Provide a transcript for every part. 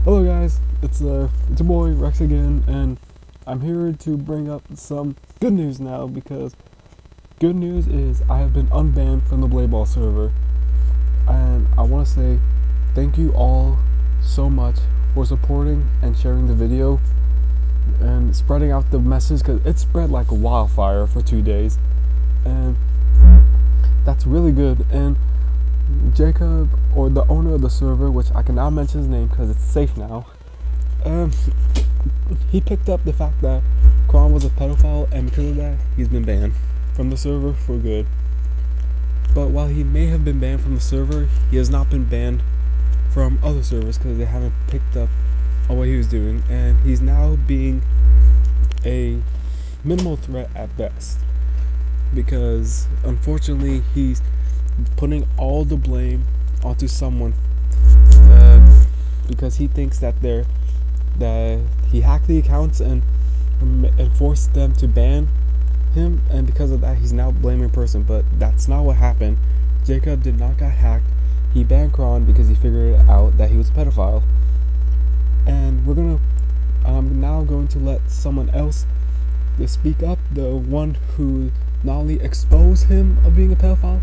Hello guys, it's your boy Rex again, and I'm here to bring up some good news now because good news is I have been unbanned from the Blade Ball server, and I want to say thank you all so much for supporting and sharing the video and spreading out the message because it spread like a wildfire for 2 days, and that's really good. And Jacob, or the owner of the server, which I can now mention his name because it's safe now, um, he picked up the fact that Kron was a pedophile, and because of that, he's been banned from the server for good. But while he may have been banned from the server, he has not been banned from other servers because they haven't picked up on what he was doing, and he's now being a minimal threat at best because unfortunately he's putting all the blame onto someone because he thinks that he hacked the accounts and forced them to ban him, and because of that he's now blaming a person, but that's not what happened. Jacob did not get hacked. He banned Kron because he figured out that he was a pedophile, and I'm now going to let someone else to speak up, the one who not only exposed him of being a pedophile,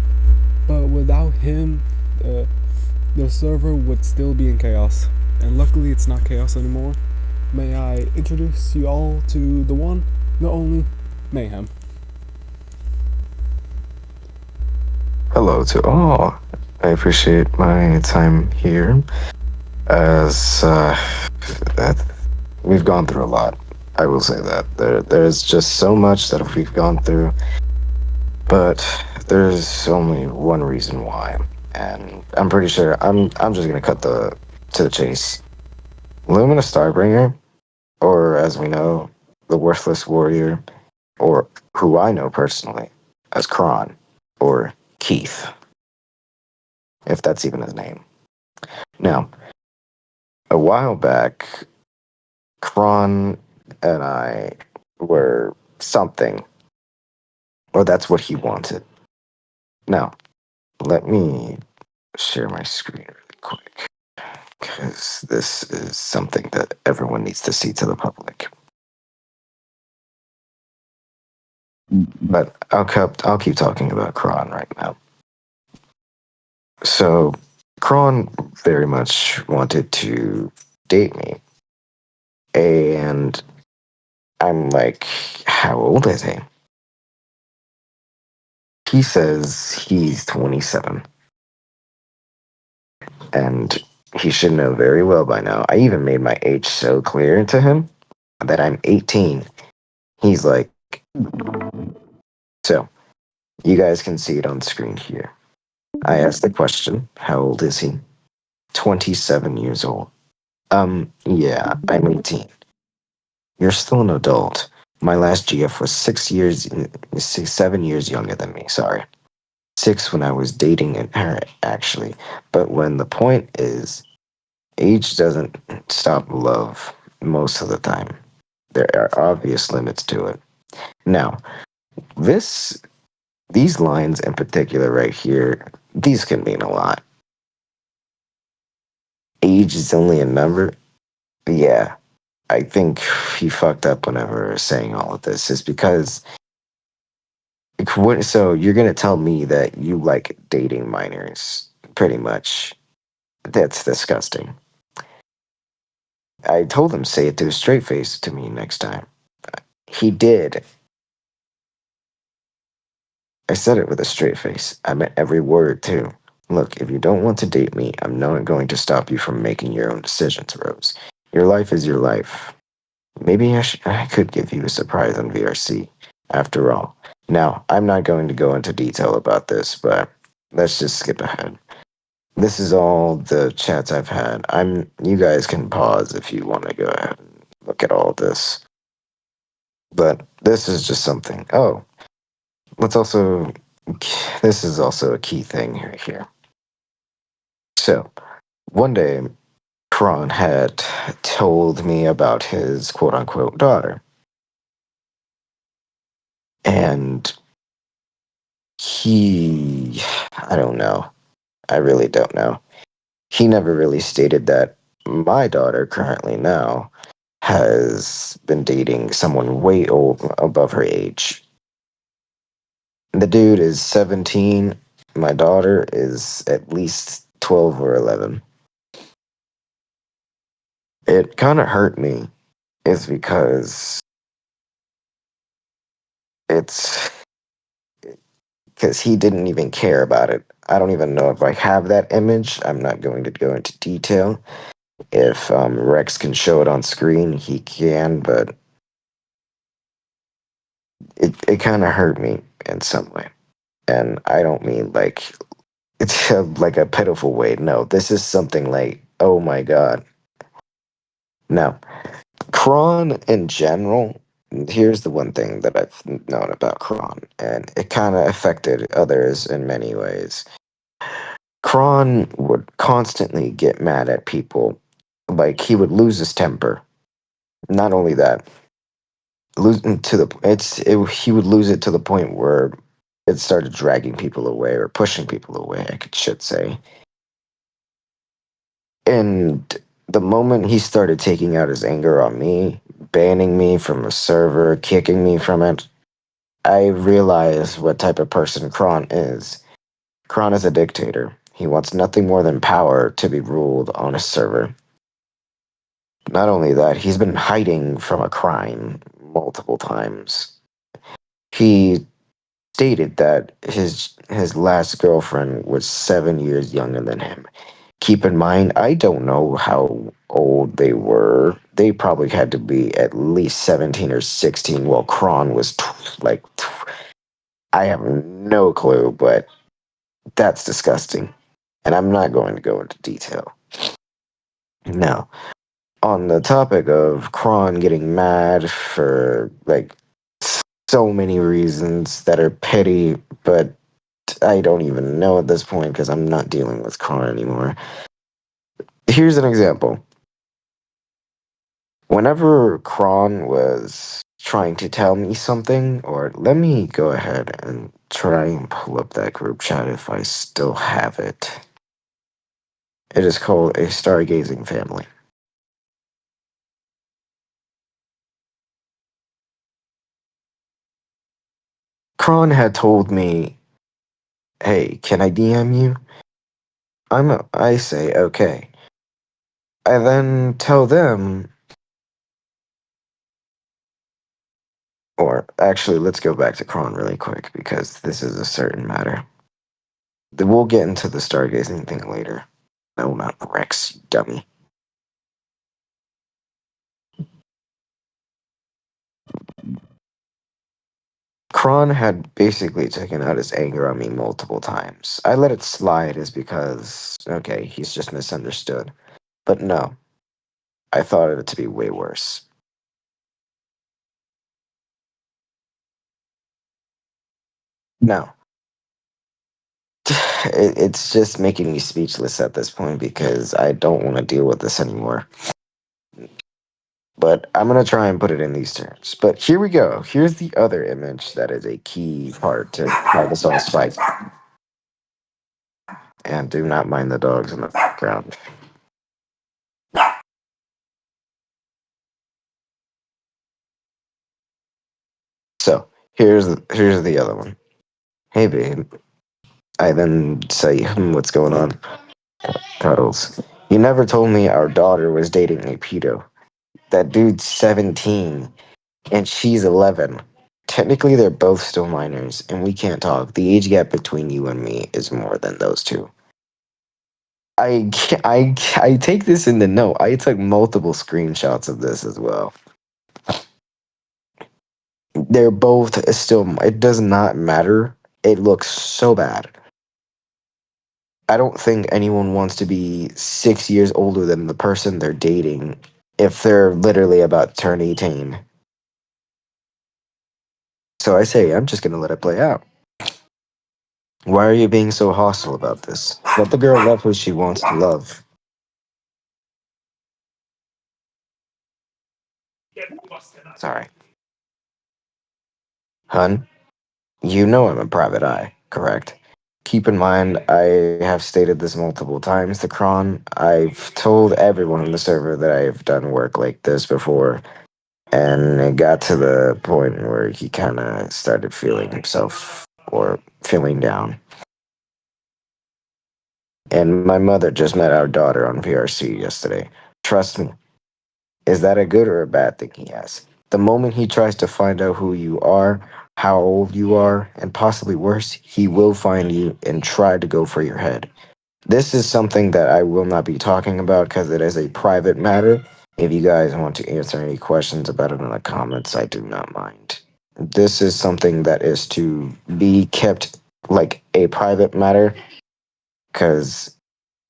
but without him the server would still be in chaos, and luckily it's not chaos anymore. May I introduce you all to the one, the only, Mayhem. Hello to all. I appreciate my time here. As that we've gone through a lot. I will say that there's just so much that we've gone through, but there's only one reason why, and I'm pretty sure I'm just gonna cut to the chase. Lumina Starbringer, or as we know, the Worthless Warrior, or who I know personally as Kron, or Keith, if that's even his name. Now, a while back, Kron and I were something, or that's what he wanted. Now, let me share my screen really quick, because this is something that everyone needs to see to the public. But I'll keep talking about Kron right now. So, Kron very much wanted to date me, and I'm like, how old is he? He says he's 27. And he should know very well by now. I even made my age so clear to him that I'm 18. He's like, so you guys can see it on screen here. I asked the question, how old is he? 27 years old. Yeah, I'm 18. You're still an adult. My last GF was 7 years younger than me. Sorry. 6 when I was dating her, actually. But when the point is, age doesn't stop love most of the time. There are obvious limits to it. Now, this these lines in particular right here, these can mean a lot. Age is only a number. Yeah, I think he fucked up whenever saying all of this is because so you're gonna tell me that you like dating minors, pretty much. That's disgusting. I told him say it to his straight face to me next time. He did. I said it with a straight face. I meant every word, too. Look, if you don't want to date me, I'm not going to stop you from making your own decisions, Rose. Your life is your life. Maybe I could give you a surprise on VRC, after all. Now, I'm not going to go into detail about this, but let's just skip ahead. This is all the chats I've had. You guys can pause if you want to go ahead and look at all this. But this is just something. Oh, let's also this is also a key thing right here. So, one day, Kron had told me about his quote unquote daughter. And I don't know. I really don't know. He never really stated that my daughter currently now has been dating someone way old above her age. The dude is 17. My daughter is at least 12 or 11. It kind of hurt me is because it's because he didn't even care about it. I don't even know if I have that image. I'm not going to go into detail. If Rex can show it on screen, he can, but it kind of hurt me in some way. And I don't mean like it's like a pitiful way. No, this is something like, oh my god. No. Kron in general, here's the one thing that I've known about Kron, and it kind of affected others in many ways. Kron would constantly get mad at people. Like he would lose his temper. Not only that, losing to the he would lose it to the point where it started dragging people away or pushing people away, should say. And the moment he started taking out his anger on me, banning me from a server, kicking me from it, I realized what type of person Kron is. Kron is a dictator. He wants nothing more than power to be ruled on a server. Not only that, he's been hiding from a crime multiple times. He stated that his last girlfriend was 7 years younger than him. Keep in mind, I don't know how old they were. They probably had to be at least 17 or 16, while Kron was I have no clue, but that's disgusting. And I'm not going to go into detail. Now, on the topic of Kron getting mad for like so many reasons that are petty, but I don't even know at this point because I'm not dealing with Kron anymore. Here's an example. Whenever Kron was trying to tell me something, or let me go ahead and try and pull up that group chat if I still have it. It is called a stargazing family. Kron had told me, "Hey, can I DM you?" I say, "Okay." I then tell them, or actually, let's go back to Kron really quick because this is a certain matter. We'll get into the stargazing thing later. No, not Rex, you dummy. Kron had basically taken out his anger on me multiple times. I let it slide is because, okay, he's just misunderstood. But no, I thought of it to be way worse. No, it's just making me speechless at this point because I don't want to deal with this anymore. But I'm going to try and put it in these terms. But here we go. Here's the other image that is a key part to how this all spiked. And do not mind the dogs in the background. So here's the other one. Hey babe. I then say, what's going on? Cuddles. You never told me our daughter was dating a pedo. That dude's 17 and she's 11. Technically, they're both still minors, and we can't talk. The age gap between you and me is more than those two. I take this in the note. I took multiple screenshots of this as well. They're both still. It does not matter. It looks so bad. I don't think anyone wants to be 6 years older than the person they're dating if they're literally about to turn 18. So I say, I'm just gonna let it play out. Why are you being so hostile about this? Let the girl love who she wants to love. Sorry. Hun, you know I'm a private eye, correct? Keep in mind, I have stated this multiple times to Kron. I've told everyone on the server that I've done work like this before, and it got to the point where he kind of started feeling himself or feeling down. And my mother just met our daughter on VRC yesterday. Trust me, is that a good or a bad thing? He asks. The moment he tries to find out who you are, how old you are, and possibly worse, he will find you and try to go for your head. This is something that I will not be talking about because it is a private matter. If you guys want to answer any questions about it in the comments, I do not mind. This is something that is to be kept like a private matter because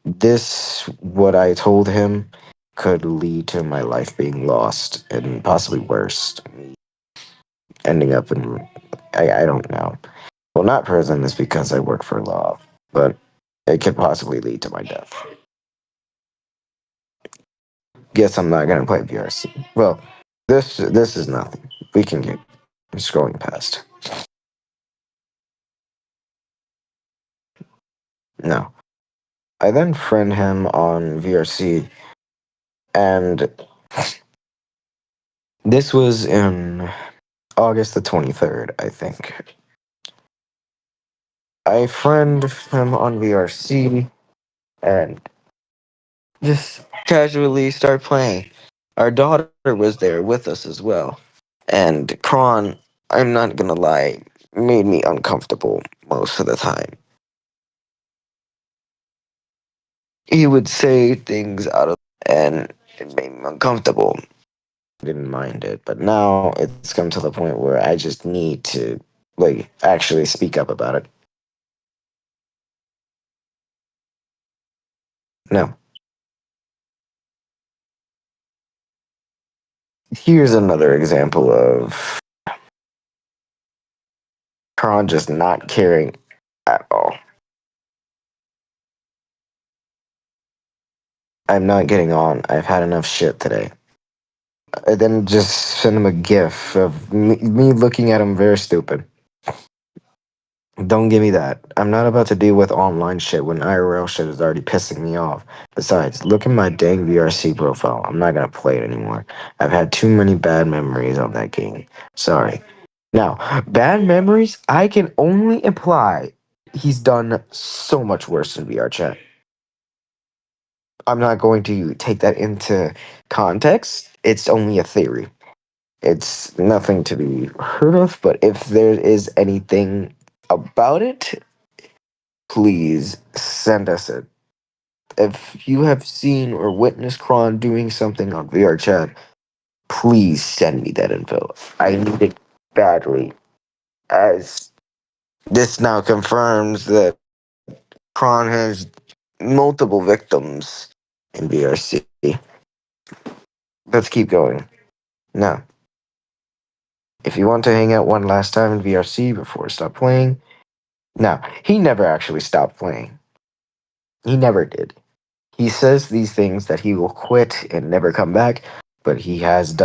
this, what I told him, could lead to my life being lost and possibly worse, ending up in, I don't know. Well, not prison is because I work for law, but it could possibly lead to my death. Guess I'm not gonna play VRC. Well, this is nothing. We can get scrolling past. No. I then friend him on VRC, and this was in August the 23rd, I think. I friend him on VRC and just casually start playing. Our daughter was there with us as well. And Kron, I'm not gonna lie, made me uncomfortable most of the time. He would say things out of, and it made me uncomfortable. I didn't mind it, but now it's come to the point where I just need to like actually speak up about it. No. Here's another example of Kron just not caring at all. I'm not getting on. I've had enough shit today. I then just send him a gif of me looking at him very stupid. Don't give me that. I'm not about to deal with online shit when IRL shit is already pissing me off. Besides, look at my dang VRC profile. I'm not gonna play it anymore. I've had too many bad memories on that game. Sorry. Now, bad memories, I can only imply he's done so much worse in VR chat. I'm not going to take that into context. It's only a theory. It's nothing to be heard of, but if there is anything about it, please send us it. If you have seen or witnessed Kron doing something on VR chat, please send me that info. I need it badly, as this now confirms that Kron has multiple victims in VRC. Let's keep going. Now, if you want to hang out one last time in VRC before stop playing, now, he never actually stopped playing. He never did. He says these things that he will quit and never come back, but he has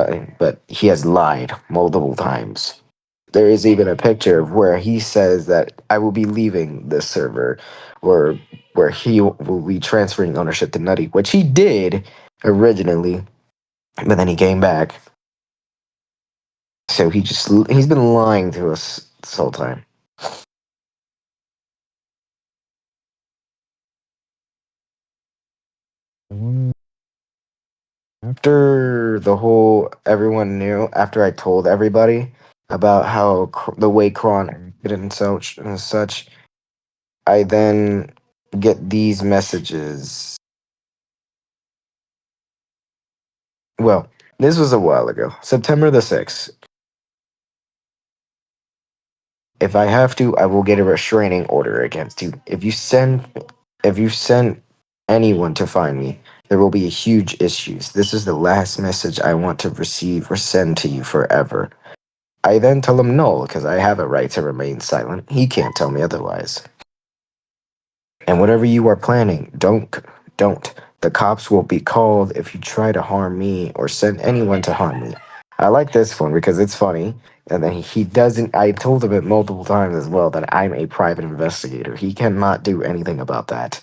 lied multiple times. There is even a picture of where he says that I will be leaving this server, or where he will be transferring ownership to Nutty, which he did originally, but then he came back. So he's been lying to us this whole time. After the whole everyone knew, after I told everybody about how the way Kron acted and such, I then get these messages. Well, this was a while ago, September the 6th. If I have to, I will get a restraining order against you. If you send anyone to find me, there will be huge issues. This is the last message I want to receive or send to you forever. I then tell him no, because I have a right to remain silent. He can't tell me otherwise. And whatever you are planning, don't. The cops will be called if you try to harm me or send anyone to harm me. I like this one because it's funny. And then he doesn't. I told him it multiple times as well that I'm a private investigator. He cannot do anything about that.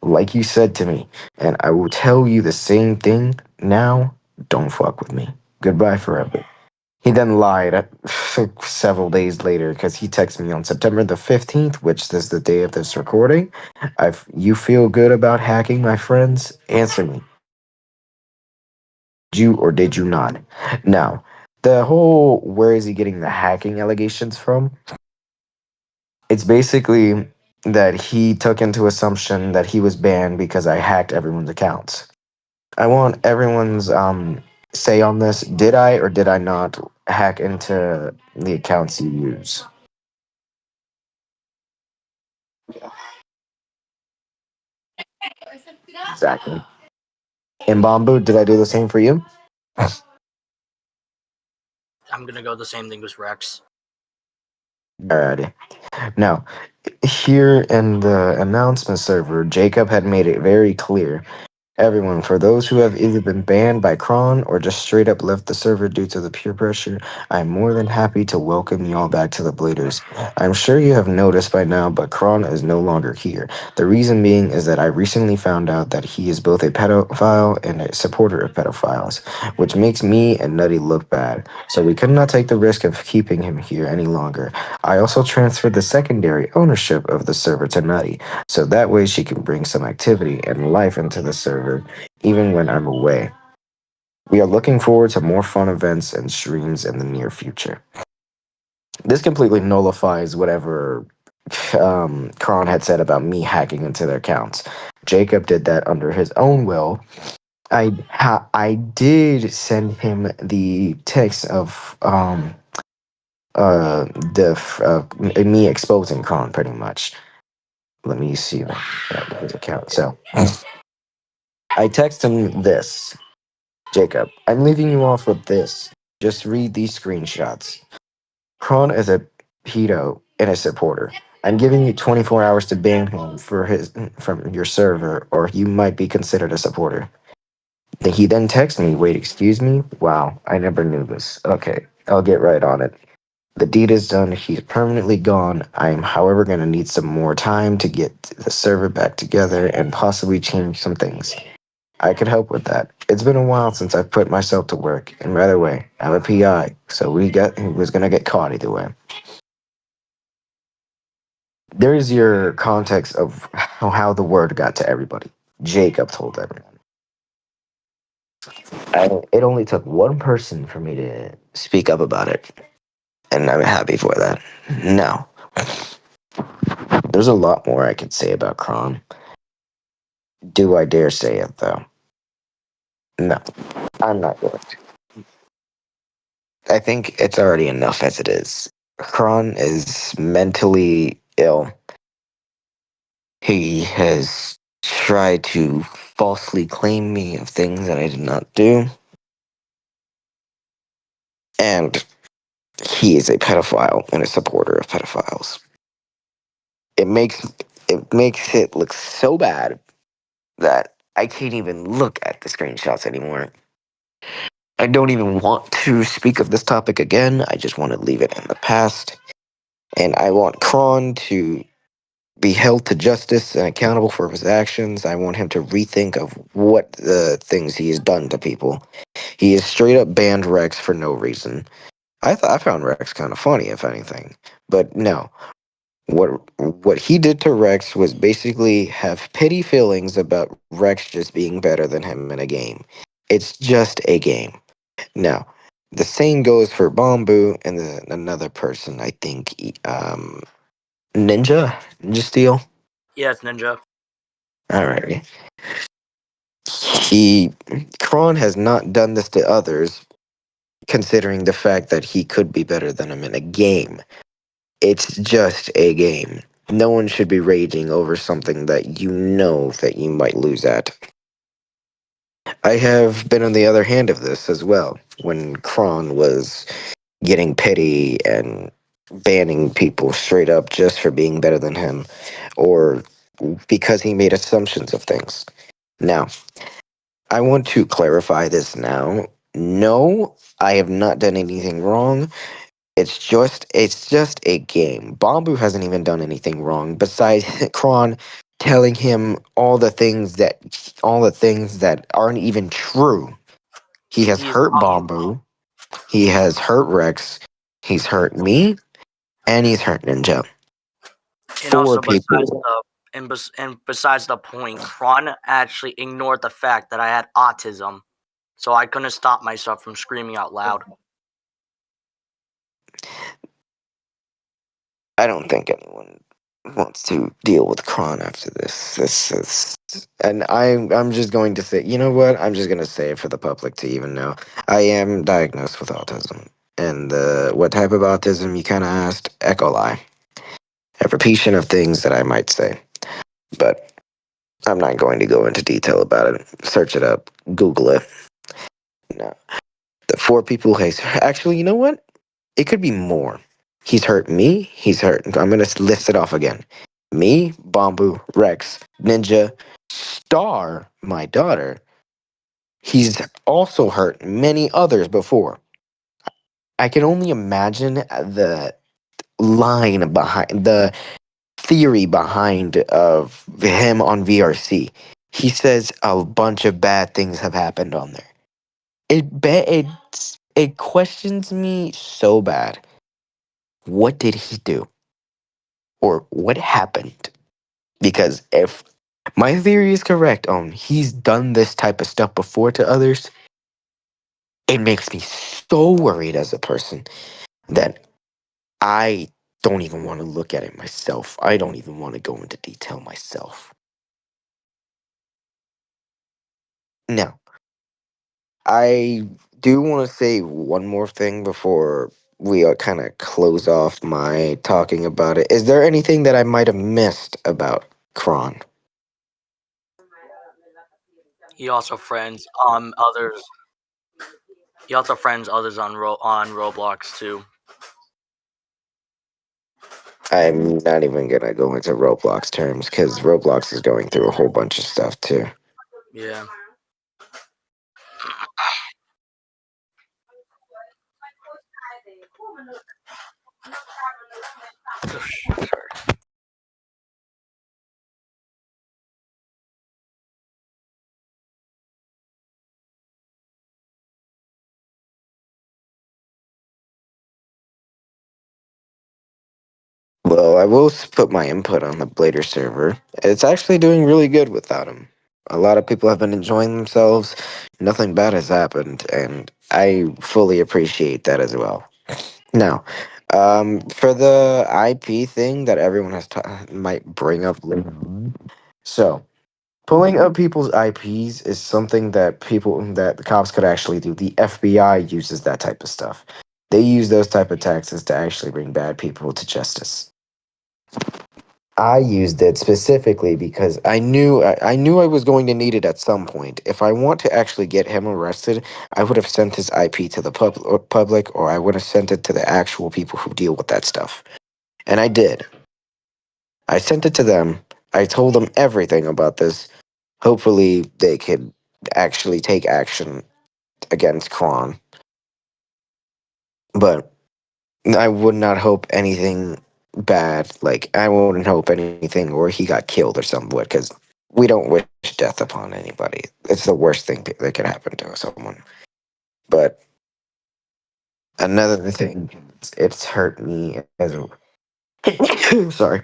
Like you said to me, and I will tell you the same thing now. Don't fuck with me. Goodbye forever. He then lied several days later because he texted me on September the 15th, which is the day of this recording. You feel good about hacking my friends? Answer me. Did you or did you not? Now, the whole where is he getting the hacking allegations from? It's basically that he took into assumption that he was banned because I hacked everyone's accounts. I want everyone's say on this. Did I or did I not hack into the accounts you use? Exactly. And Bamboo, did I do the same for you? I'm gonna go the same thing as Rex. Alrighty. Now, here in the announcement server, Jacob had made it very clear. Everyone, for those who have either been banned by Kron or just straight up left the server due to the peer pressure, I'm more than happy to welcome y'all back to the Bladers. I'm sure you have noticed by now, but Kron is no longer here. The reason being is that I recently found out that he is both a pedophile and a supporter of pedophiles, which makes me and Nutty look bad. So we could not take the risk of keeping him here any longer. I also transferred the secondary ownership of the server to Nutty, so that way she can bring some activity and life into the server, even when I'm away. We are looking forward to more fun events and streams in the near future. This completely nullifies whatever Kron had said about me hacking into their accounts. Jacob did that under his own will. I did send him the text of uh the me exposing Kron pretty much. Let me see his account. So I text him this. Jacob, I'm leaving you off with this. Just read these screenshots. Kron is a pedo and a supporter. I'm giving you 24 hours to ban him from your server, or you might be considered a supporter. He then texts me, wait, excuse me? Wow, I never knew this. Okay, I'll get right on it. The deed is done. He's permanently gone. I am, however, going to need some more time to get the server back together and possibly change some things. I could help with that. It's been a while since I've put myself to work, and by the way, I'm a PI, so he was gonna get caught either way. There is your context of how the word got to everybody. Jacob told everyone. It only took one person for me to speak up about it, and I'm happy for that. Now, there's a lot more I could say about Kron. Do I dare say it though? No, I'm not going to. I think it's already enough as it is. Kron is mentally ill. He has tried to falsely claim me of things that I did not do. And he is a pedophile and a supporter of pedophiles. It makes it look so bad that I can't even look at the screenshots anymore. I don't even want to speak of this topic again. I just want to leave it in the past. And I want Kron to be held to justice and accountable for his actions. I want him to rethink of what the things he has done to people. He has straight up banned Rex for no reason. I found Rex kind of funny, if anything, but no. What he did to Rex was basically have pity feelings about Rex just being better than him in a game. It's just a game. Now, the same goes for Bamboo and another person. I think Ninja Steel. Yeah, it's Ninja. Alrighty. He Kron has not done this to others, considering the fact that he could be better than him in a game. It's just a game. No one should be raging over something that you know that you might lose at. I have been on the other hand of this as well, when Kron was getting pity and banning people straight up just for being better than him, or because he made assumptions of things. Now, I want to clarify this now. No, I have not done anything wrong. It's just a game. Bamboo hasn't even done anything wrong besides Kron telling him all the things that aren't even true. He has He's hurt Bamboo, he has hurt Rex, he's hurt me, and he's hurt Ninja. and Four also besides people. the and besides the point, Kron actually ignored the fact that I had autism, so I couldn't stop myself from screaming out loud. I don't think anyone wants to deal with Kron after this. This is, and I'm just going to say, you know what? I'm just going to say it for the public to even know. I am diagnosed with autism, and what type of autism you kind of asked? E. coli. A repetition of things that I might say, but I'm not going to go into detail about it. Search it up, Google it. No, the four people. Actually, you know what? It could be more. He's hurt me. He's hurt. I'm going to list it off again. Me, Bamboo, Rex, Ninja, Star, my daughter. He's also hurt many others before. I can only imagine the line behind the theory behind of him on VRC. He says a bunch of bad things have happened on there. It questions me so bad. What did he do? Or what happened? Because if my theory is correct on he's done this type of stuff before to others, it makes me so worried as a person that I don't even want to look at it myself. I don't even want to go into detail myself. Now, I do want to say one more thing before we kind of close off my talking about it. Is there anything that I might have missed about Kron? He also friends others. He also friends others on on Roblox too. I'm not even gonna go into Roblox terms because Roblox is going through a whole bunch of stuff too. Yeah. Well, I will put my input on the Blader server. It's actually doing really good without him. A lot of people have been enjoying themselves. Nothing bad has happened, and I fully appreciate that as well. Now, for the IP thing that everyone might bring up later on. So, pulling up people's IPs is something that the cops could actually do. The FBI uses that type of stuff. They use those type of taxes to actually bring bad people to justice. I used it specifically because I knew I was going to need it at some point. If I want to actually get him arrested, I would have sent his IP to the public, or I would have sent it to the actual people who deal with that stuff. And I did. I sent it to them. I told them everything about this. Hopefully, they could actually take action against Kron. But I would not hope anything bad. Like, I wouldn't hope anything or he got killed or something, because we don't wish death upon anybody. It's the worst thing that could happen to someone. But another thing, it's hurt me as a. Sorry.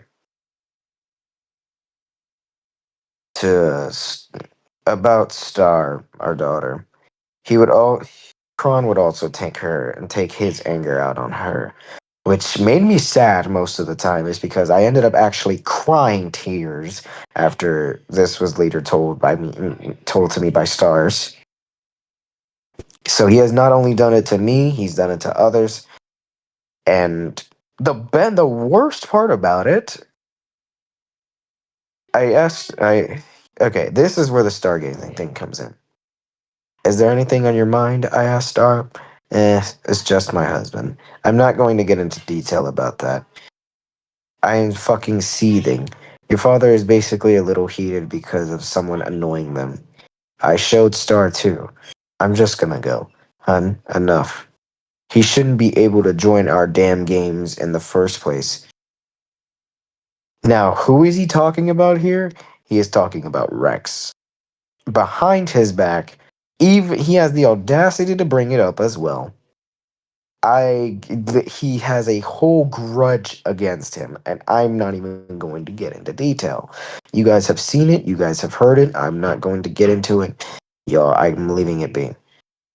To about Star, our daughter. He would all. Kron would also take her and take his anger out on her, which made me sad most of the time, is because I ended up actually crying tears after this was later told to me by Stars. So he has not only done it to me, he's done it to others, and the worst part about it, I okay, this is where the stargazing thing comes in. Is there anything on your mind? I asked Star. It's just my husband. I'm not going to get into detail about that. I am fucking seething. Your father is basically a little heated because of someone annoying them. I showed Star too. I'm just gonna go. Hun, enough. He shouldn't be able to join our damn games in the first place. Now, who is he talking about here? He is talking about Rex. Behind his back, even he has the audacity to bring it up as well. He has a whole grudge against him, and I'm not even going to get into detail. You guys have seen it, you guys have heard it. I'm not going to get into it. Yo, I'm leaving it be.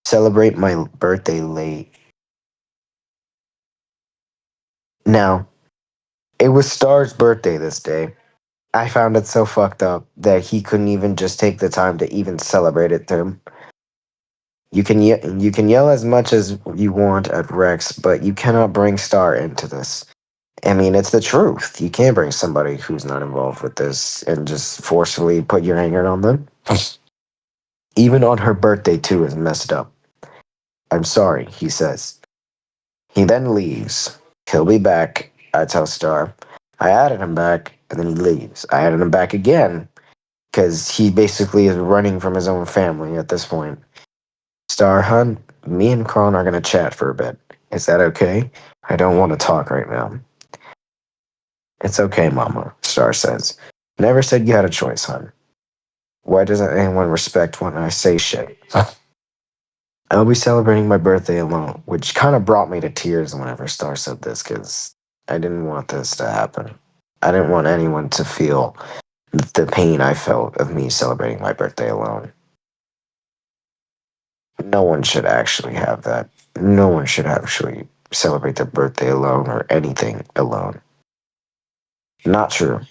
Celebrate my birthday late. Now, it was Star's birthday this day. I found it so fucked up that he couldn't even just take the time to even celebrate it to him. You can yell as much as you want at Rex, but you cannot bring Star into this. I mean, it's the truth. You can't bring somebody who's not involved with this and just forcefully put your anger on them. Even on her birthday too is messed up. I'm sorry, he says. He then leaves. He'll be back, I tell Star. I added him back, and then he leaves. I added him back again, because he basically is running from his own family at this point. Star, hun, me and Kron are gonna chat for a bit. Is that okay? I don't want to talk right now. It's okay, Mama, Star says. Never said you had a choice, hun. Why doesn't anyone respect when I say shit? I'll be celebrating my birthday alone, which kind of brought me to tears whenever Star said this, because I didn't want this to happen. I didn't want anyone to feel the pain I felt of me celebrating my birthday alone. No one should actually have that. No one should actually celebrate their birthday alone or anything alone. Not true.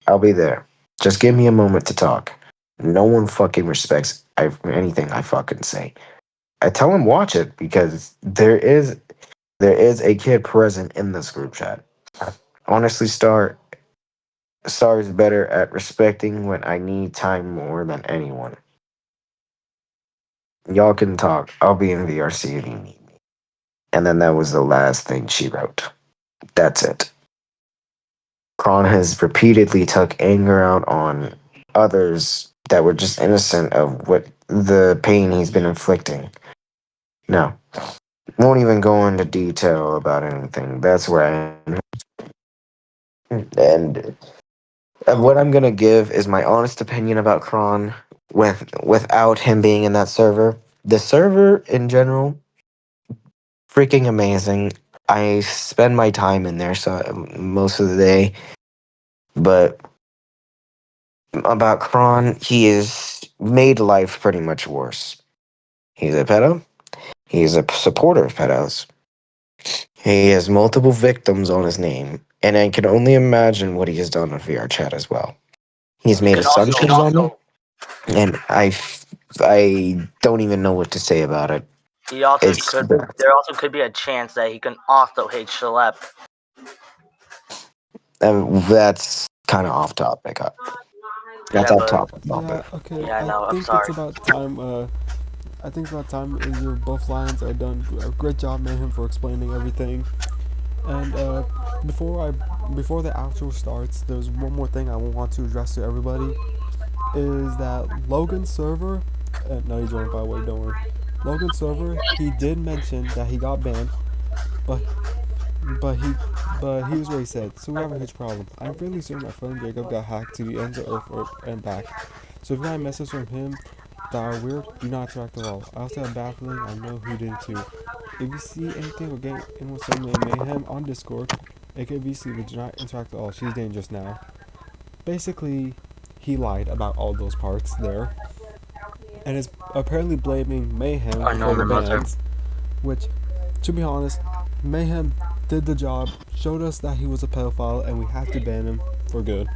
I'll be there. Just give me a moment to talk. No one fucking respects anything I fucking say. I tell him watch it because there is a kid present in this group chat. Honestly, Star is better at respecting when I need time more than anyone. Y'all can talk. I'll be in VRC if you need me. And then that was the last thing she wrote. That's it. Kron has repeatedly took anger out on others that were just innocent of what the pain he's been inflicting. No, won't even go into detail about anything. That's where I am. And what I'm gonna give is my honest opinion about Kron without him being in that server. The server in general, freaking amazing. I spend my time in there so most of the day, but about Kron, he has made life pretty much worse. He's a pedo. He's a supporter of pedos. He has multiple victims on his name, and I can only imagine what he has done on VR chat as well. He's He made could also assumptions on me, and I don't even know what to say about it. he also It's could there also could be a chance that he can also hate Shalep. that's kind of off topic. That's Yeah, off but topic. Yeah, okay. yeah, I I know. I'm think it's sorry. about time. I think it's about time. Your both lines are done. A great job, Mayhem, for explaining everything. And before the actual starts, there's one more thing I want to address to everybody. Is that Logan's server? No, he joined by the way. Don't worry. Logan's server. He did mention that he got banned, but but he but here's what he said. So we have a huge problem. I'm fairly certain my friend Jacob got hacked to the ends of Earth and back. So if you got a message from him that are weird, do not interact at all. I also have a bad feeling I know who did it too. If you see anything or get anyone sending a Mayhem on Discord, AKVC, but do not interact at all. She's dangerous now. Basically, he lied about all those parts there, and is apparently blaming Mayhem I know for the the mother. bans, which, to be honest, Mayhem did the job, showed us that he was a pedophile, and we had to ban him for good.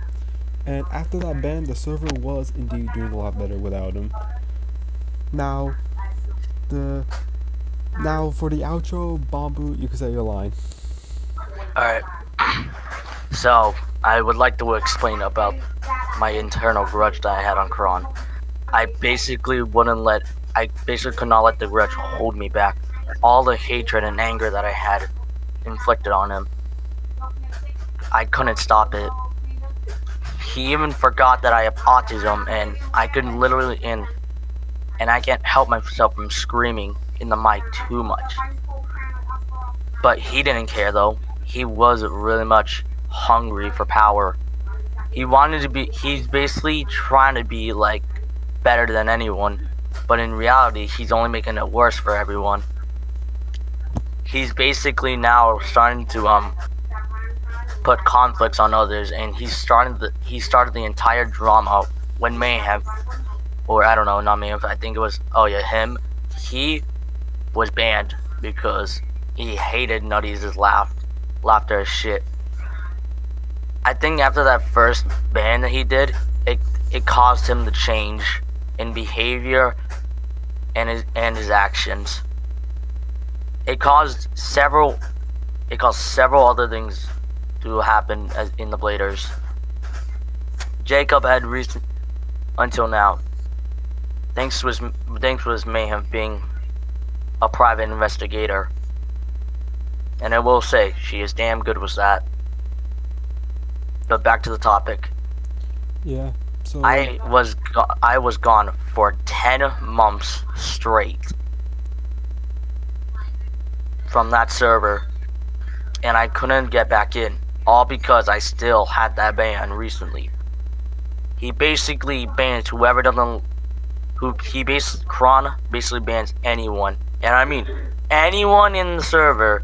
And after that ban, the server was indeed doing a lot better without him. Now, for the outro, Bambu, you can say your line. Alright. So, I would like to explain about my internal grudge that I had on Kron. I basically could not let the grudge hold me back. All the hatred and anger that I had inflicted on him, I couldn't stop it. He even forgot that I have autism, and I could literally, and I can't help myself from screaming in the mic too much. But he didn't care though. He was really much hungry for power. He wanted to be, he's basically trying to be like better than anyone, but in reality he's only making it worse for everyone. He's basically now starting to put conflicts on others, and he started the entire drama when Mayhem, or I don't know, not Mayhem, I think it was, oh yeah, him, he was banned because he hated Nutty's laughter as shit. I think after that first ban that he did, it caused him to change in behavior and his actions. It caused several other things to happen in the Bladers. Jacob had reason until now, thanks to his Mayhem being a private investigator. And I will say, she is damn good with that. But back to the topic. Yeah. So I was gone for 10 months straight from that server, and I couldn't get back in, all because I still had that ban recently. He basically bans whoever doesn't, Kron basically bans anyone, and I mean anyone in the server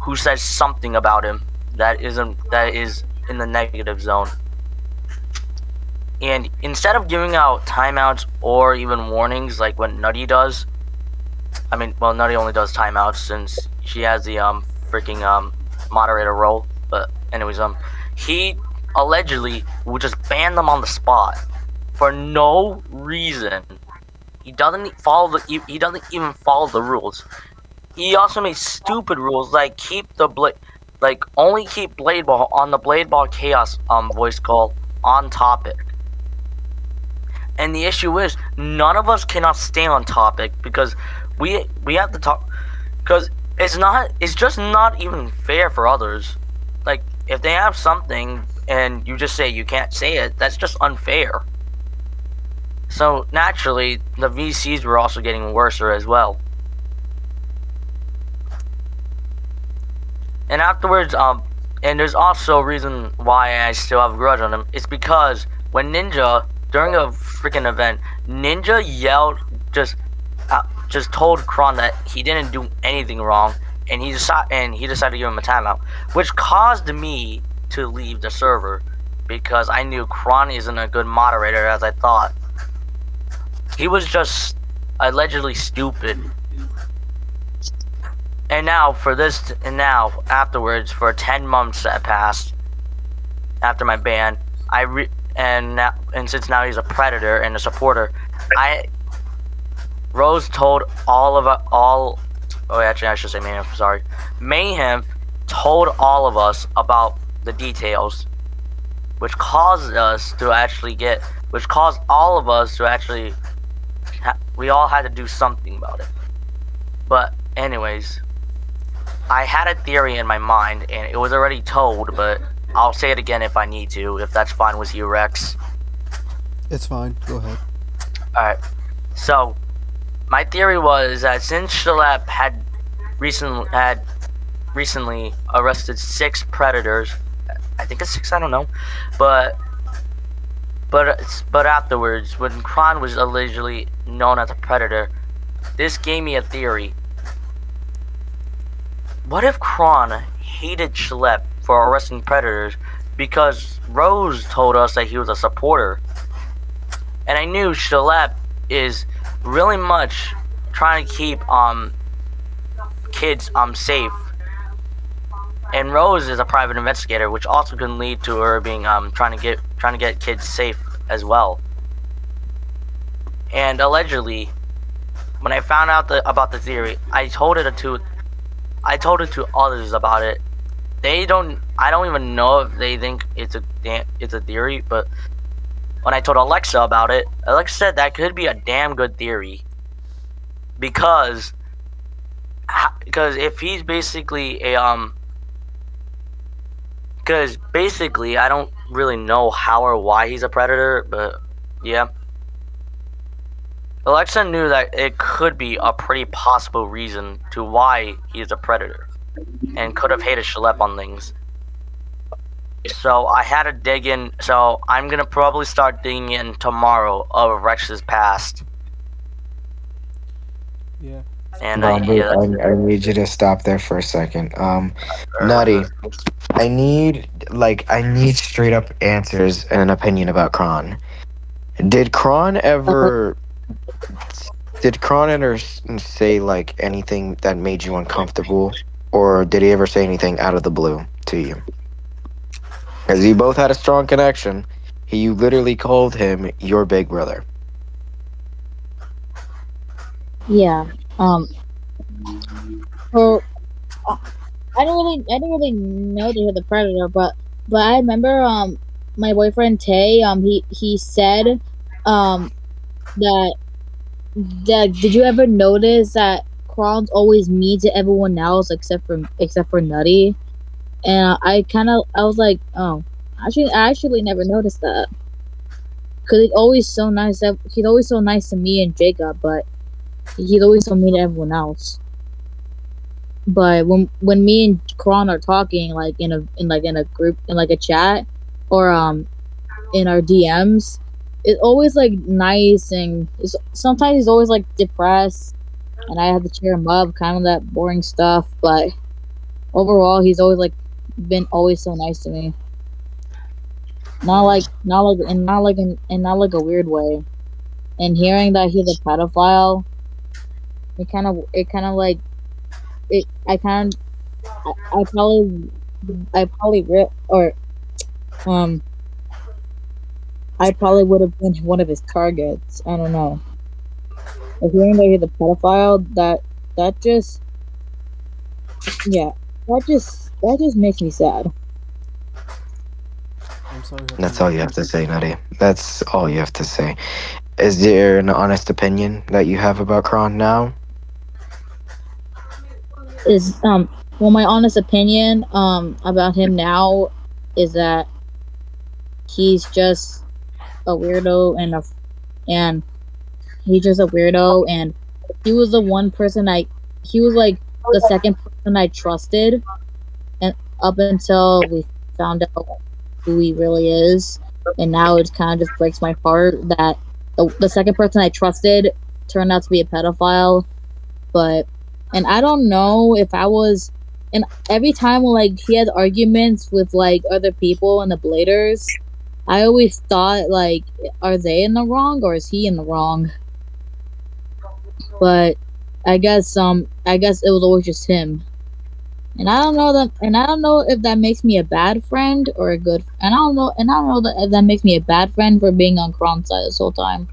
who says something about him that is in the negative zone. And instead of giving out timeouts or even warnings like what Nutty does, I mean, well, Nutty only does timeouts since she has the freaking moderator role. But anyways, he allegedly would just ban them on the spot for no reason. He doesn't even follow the rules. He also made stupid rules like only keep Blade Ball on the Blade Ball Chaos voice call on topic. And the issue is, none of us cannot stay on topic because we have to talk, because it's just not even fair for others. Like, if they have something and you just say you can't say it, that's just unfair. So naturally, the VCs were also getting worse as well. And afterwards, and there's also a reason why I still have a grudge on him. It's because when Ninja, during a freaking event, Ninja yelled, just told Kron that he didn't do anything wrong, and he decided to give him a timeout, which caused me to leave the server because I knew Kron isn't a good moderator as I thought. He was just allegedly stupid. And now afterwards, for 10 months that passed after my ban, and since now he's a predator and a supporter, Rose told actually I should say Mayhem, sorry. Mayhem told all of us about the details, which caused all of us to actually, we all had to do something about it. But anyways, I had a theory in my mind, and it was already told, but I'll say it again if I need to, if that's fine with you, Rex. it's fine. Go ahead. Alright, so my theory was that since Shalep had recently arrested 6 predators, I think it's 6, I don't know, but afterwards, when Kron was allegedly known as a predator, this gave me a theory. What if Kron hated Shalep for arresting predators because Rose told us that he was a supporter? And I knew Shalep is really much trying to keep kids safe. And Rose is a private investigator, which also can lead to her being trying to get kids safe as well. And allegedly, when I found out about the theory, I told it to others about it. I don't even know if they think it's a theory, but when I told Alexa about it, Alexa said that could be a damn good theory. Because if he's basically because basically I don't really know how or why he's a predator, but yeah. Alexa knew that it could be a pretty possible reason to why he's a predator, and could have hated Shalep on things. So I had to dig in. So I'm gonna probably start digging in tomorrow of Rex's past. Yeah. And Bamboo, yeah, that's I need you to stop there for a second. what's Nutty, this? I need straight up answers and an opinion about Kron. Did Kron ever did Kron ever say like anything that made you uncomfortable, or did he ever say anything out of the blue to you? Because you both had a strong connection. You literally called him your big brother. Yeah. So I didn't really know they were the predator, but I remember my boyfriend Tay he said um that did you ever notice that Kron's always mean to everyone else except for Nutty? And I was like, oh, I actually never noticed that, because he's always so nice to me and Jacob, but he's always so mean to everyone else. But when me and Kron are talking, like in a group, in like a chat, or in our DMs, it's always like nice, and sometimes he's always like depressed, and I have to cheer him up, kind of that boring stuff. But overall, he's always like been always so nice to me. Not like a weird way. And hearing that he's a pedophile, it kind of like it. I probably or um I probably would have been one of his targets. I don't know. But hearing that he's a pedophile, that just yeah, that just makes me sad. I'm sorry. You have That's to all hear you have that. to say, Nutty. That's all you have to say. Is there an honest opinion that you have about Kron now? Is Well, my honest opinion about him now is that he's just a weirdo, and he's just a weirdo, and he was the one person he was like the second person I trusted, and up until we found out who he really is, and now it kind of just breaks my heart that the second person I trusted turned out to be a pedophile. But and I don't know if I was, and every time like he had arguments with like other people in the Bladers, I always thought like, are they in the wrong or is he in the wrong? But I guess it was always just him. And I don't know if that makes me a bad friend or a good. And I don't know if that makes me a bad friend for being on Kron's side this whole time.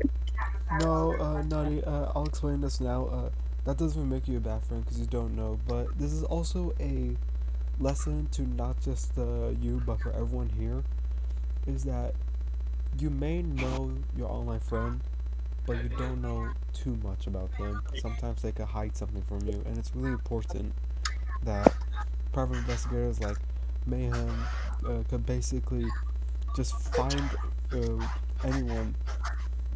No, Nutty, I'll explain this now. That doesn't make you a bad friend because you don't know, but this is also a lesson to not just you, but for everyone here, is that you may know your online friend, but you don't know too much about them. Sometimes they could hide something from you, and it's really important that private investigators like Mayhem could basically just find anyone,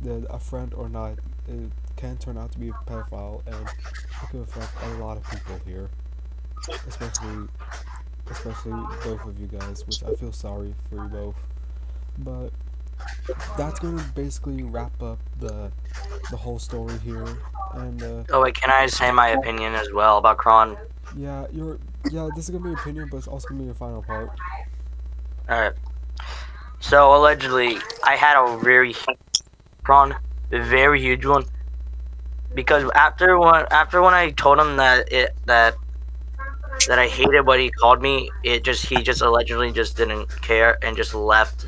a friend or not, it can turn out to be a pedophile, and it could affect a lot of people here, especially both of you guys, which I feel sorry for you both. But that's going to basically wrap up the whole story here, and Oh wait, can I say my opinion as well about Kron? this is gonna be your opinion, but it's also gonna be your final part. Alright. So allegedly, I had a Kron, a very huge one, because after when I told him that I hated what he called me, he just allegedly just didn't care and just left.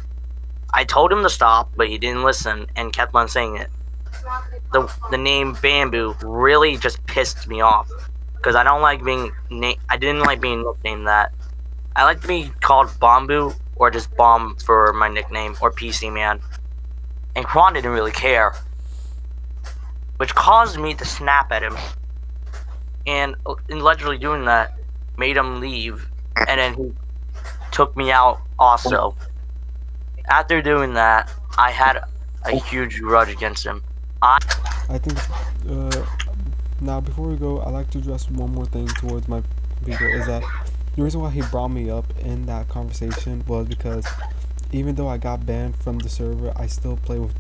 I told him to stop, but he didn't listen and kept on saying it. The name Bamboo really just pissed me off, because I don't like being I didn't like being nicknamed that. I like to be called Bamboo or just Bomb for my nickname, or PC Man. And Kron didn't really care, which caused me to snap at him. And allegedly doing that made him leave, and then he took me out also. After doing that, I had a huge grudge against him. I think now before we go, I'd like to address one more thing towards my computer. Is that the reason why he brought me up in that conversation was because even though I got banned from the server, I still play with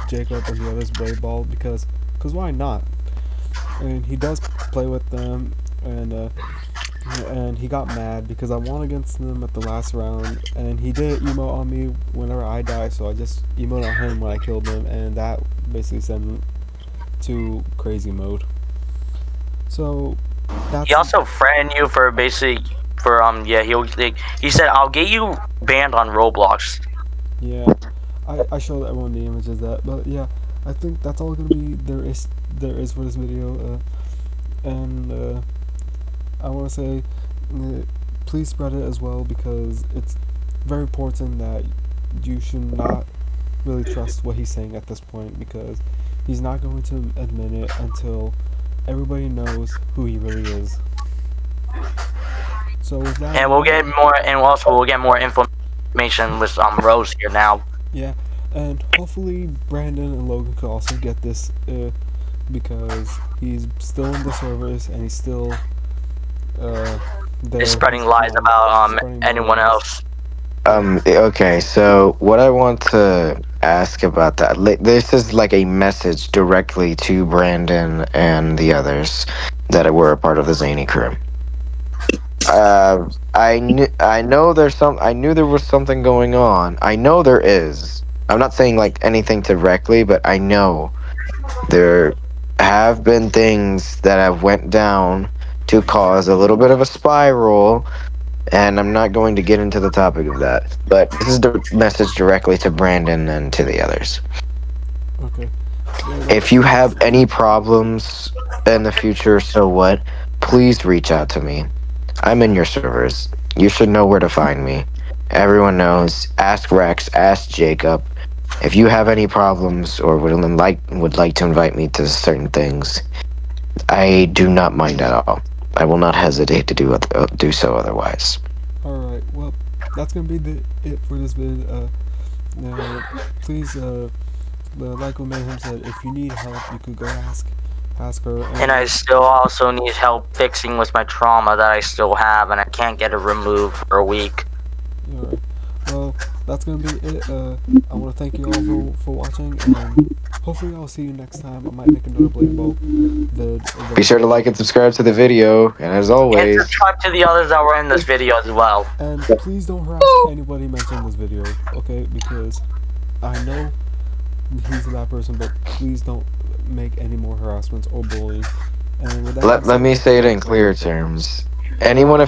Jacob and the others Blade Ball because why not? And he does play with them, and he got mad because I won against him at the last round, and he did emote on me whenever I die, so I just emoted on him when I killed him, and that basically sent him to crazy mode. So that's He also threatened you for basically for yeah he said I'll get you banned on Roblox. yeah. I showed everyone the images of that, but yeah, I think that's all gonna be there is for this video, and I want to say, please spread it as well because it's very important that you should not really trust what he's saying at this point because he's not going to admit it until everybody knows who he really is. So with that, And we'll get more, and also we'll get more information with Rose here now. yeah, and hopefully Brandon and Logan could also get this because he's still in the servers and he's still there. He's spreading He's lies still about spreading anyone lies. else. Okay, so what I want to ask about that, this is like a message directly to Brandon and the others that were a part of the Zany crew. I know I knew there was something going on. I know there is. I'm not saying like anything directly, but I know there have been things that have went down to cause a little bit of a spiral, and I'm not going to get into the topic of that. But this is the message directly to Brandon and to the others. Okay. If you have any problems in the future, so what? Please reach out to me. I'm in your servers. You should know where to find me. Everyone knows. Ask Rex. Ask Jacob. If you have any problems or would like to invite me to certain things, I do not mind at all. I will not hesitate to do so otherwise. Alright, well, that's gonna be it for this vid. Please, like what Mayhem said, if you need help, you could go ask her. And I still also need help fixing with my trauma that I still have, and I can't get it removed for a week. Alright, well, that's gonna be it. I want to thank you all for watching, and hopefully I'll see you next time. I might make another Blade Ball vid. Be sure to like and subscribe to the video, and as And always, subscribe to the others that were in this video as well. And please don't harass anybody mentioning this video, okay? Because I know he's a bad person, but please don't make any more harassments or bullying. And with that, let me say it in clear terms. Anyone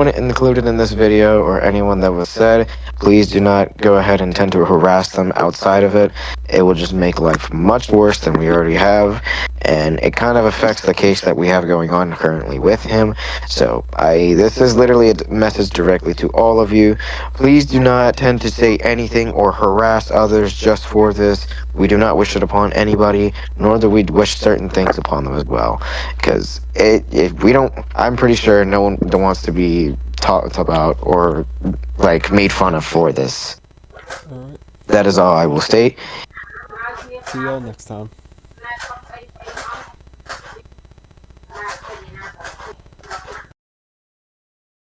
included in this video or anyone that was said, please do not go ahead and tend to harass them outside of it. It will just make life much worse than we already have, and it kind of affects the case that we have going on currently with him. So this is literally a message directly to all of you. Please do not tend to say anything or harass others just for this. We do not wish it upon anybody, nor do we wish certain things upon them as well. Because I'm pretty sure no one wants to be talked about or like made fun of for this. alright, That is all I will state. see y'all next time.